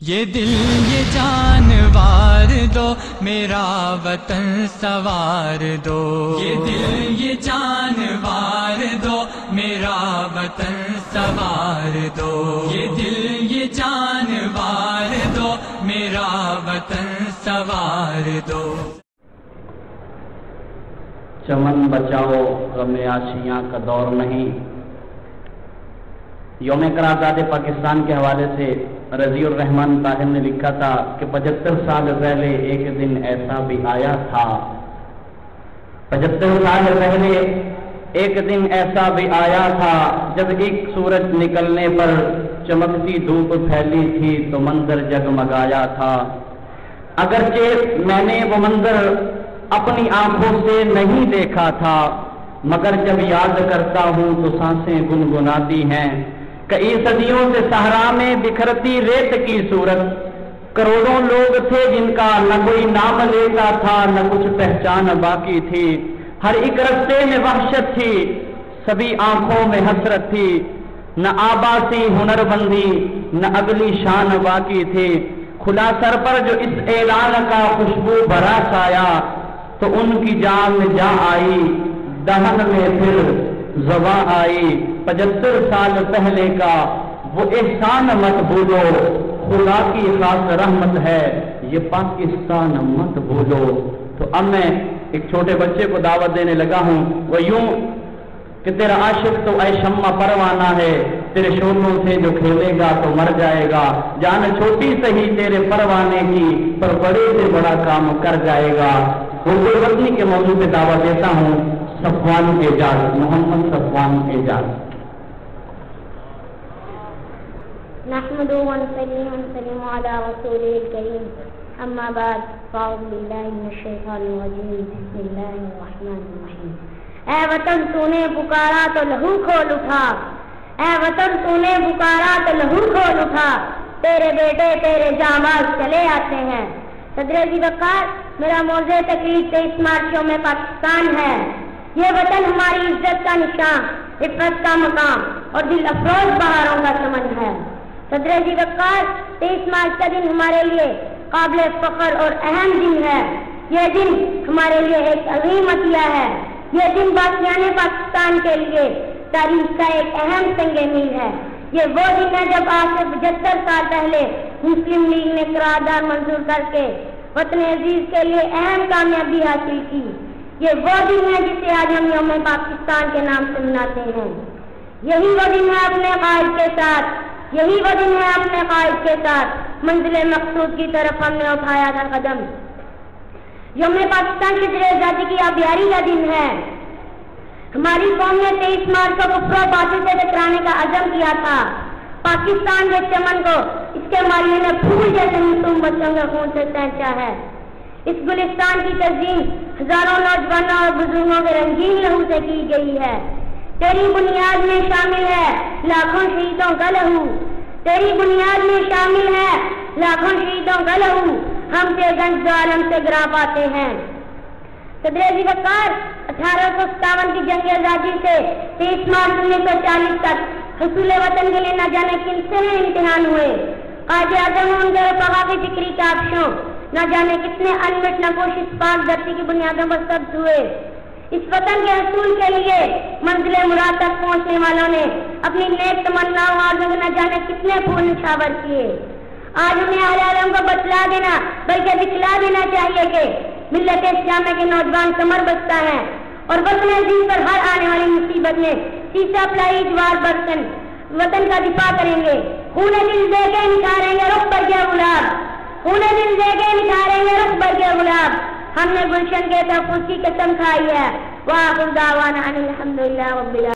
یہ دل یہ جان وار دو میرا وطن سوار دو، یہ دل یہ جان وار دو میرا وطن سوار دو، یہ دل یہ جان وار دو میرا وطن سوار دو۔ چمن بچاؤ غم آشیاں کا دور نہیں۔ یوم قرارداد پاکستان کے حوالے سے رضی الرحمن طاہر نے لکھا تھا کہ 75 سال پہلے ایک دن ایسا بھی آیا تھا، 75 سال پہلے ایک دن ایسا بھی آیا تھا جب ایک سورج نکلنے پر چمکتی دھوپ پھیلی تھی تو منظر جگمگایا تھا۔ اگرچہ میں نے وہ منظر اپنی آنکھوں سے نہیں دیکھا تھا، مگر جب یاد کرتا ہوں تو سانسیں گنگناتی ہیں۔ کئی صدیوں سے صحرا میں بکھرتی ریت کی صورت، کروڑوں لوگ تھے جن کا نہ کوئی نام لیتا تھا نہ کچھ پہچان باقی تھی، ہر ایک رستے میں وحشت تھی، سبھی آنکھوں میں حسرت تھی، نہ آباسی ہنر بندی نہ اگلی شان باقی تھی۔ کھلا سر پر جو اس اعلان کا خوشبو بھرا سایہ تو ان کی جان میں جا آئی، دہن میں پھر زباں آئی۔ 75 سال پہلے کا وہ احسان مت بھولو، خدا کی خاص رحمت ہے یہ پاکستان مت بھولو۔ تو اب میں ایک چھوٹے بچے کو دعوت دینے لگا ہوں، وہ یوں کہ تیرا عاشق تو اے شمع پروانہ ہے، تیرے شعلوں سے جو کھیلے گا تو مر جائے گا، جان چھوٹی سہی تیرے پروانے کی پر بڑے سے بڑا کام کر جائے گا۔ اردو وطنی کے موضوع پہ دعوت دیتا ہوں صفوان اعجاز، محمد صفوان اعجاز۔ نحمده ونسلم على رسوله الكريم اما بعد فاعوذ بالله من الشیطان الرجیم بسم اللہ الرحمن الرحیم۔ اے وطن تو نے پکارا تو لہو کھول اٹھا، اے وطن تو نے پکارا تو لہو کھول اٹھا، تیرے بیٹے تیرے جانباز چلے آتے ہیں۔ صدر ذی وقار، میرا موضوع تقریر 23 مارچ یوم پاکستان ہے۔ یہ وطن ہماری عزت کا نشان، عفت کا مقام اور دل افروز بہاروں کا چمن ہے۔ صدر ذی وقار، 23 مارچ کا دن ہمارے لیے قابل فخر اور اہم دن ہے۔ یہ دن ہمارے لیے ایک عظیم عطیہ ہے۔ یہ دن باقیان پاکستان کے لیے تاریخ کا ایک اہم سنگ میل ہے۔ یہ وہ دن ہے جب آج سے 75 سال پہلے مسلم لیگ نے قرارداد منظور کر کے وطن عزیز کے لیے اہم کامیابی حاصل کی۔ یہ وہ دن ہے جسے آج ہم یوم پاکستان کے نام سے مناتے ہیں۔ یہی وہ دن ہے اپنے قائد کے ساتھ، یہی وہ دن ہے اپنے قائد کے ساتھ منزل مقصود کی طرف ہم نے اٹھایا تھا قدم۔ یوم پاکستان کی آزادی کی آبیاری کا دن ہے۔ ہماری قوم نے 23 مارچ کو کفر و باطل سے ٹکرانے کا عزم کیا تھا۔ پاکستان کے چمن کو اس کے مالیے نے پھول جیسے معصوم بچوں کے خون سے سینچا ہے۔ اس گلستان کی تزئین ہزاروں نوجوانوں اور بزرگوں کے رنگین لہو سے کی گئی ہے۔ تیری بنیاد میں شامل ہے لاکھوں شہیدوں کا لہو، تیری بنیاد میں شامل ہے لاکھوں شہیدوں کا لہو، ہم سے گنج عالم سے گرا پاتے ہیں۔ صدر ذی وقار، 1857 کی جنگ آزادی سے 23 مارچ 1940 تک حصول وطن کے لیے نہ جانے کن سے امتحان ہوئے۔ قائد اعظم ان کے رفقا کی فکری کاوشوں نہ جانے کتنے انمٹ نقوش اس پاک دھرتی کی بنیادوں پر سبز ہوئے۔ اس وطن کے حصول کے لیے منزل مراد تک پہنچنے والوں نے اپنی نیک تمناؤں اور نہ جانے کتنے پھول نچھاور کیے۔ آج انہیں اہل عالم کو بتلا دینا بلکہ دکھلا دینا چاہیے کہ ملت اسلامیہ کے نوجوان کمر بستہ ہیں اور وطن عزیز پر ہر آنے والی مصیبت میں سیسا پلائی جوار برتن وطن کا دفاع کریں گے۔ خون دل دے کے نکھاریں گے رخ پر کیا گلاب، خون دل دے کے نکھاریں گے رخ پر کیا گلاب، ہم نے گلشن کے تحفظ کی قسم کھائی ہے۔ وآخر دعوانا ان الحمدللہ رب العالمین۔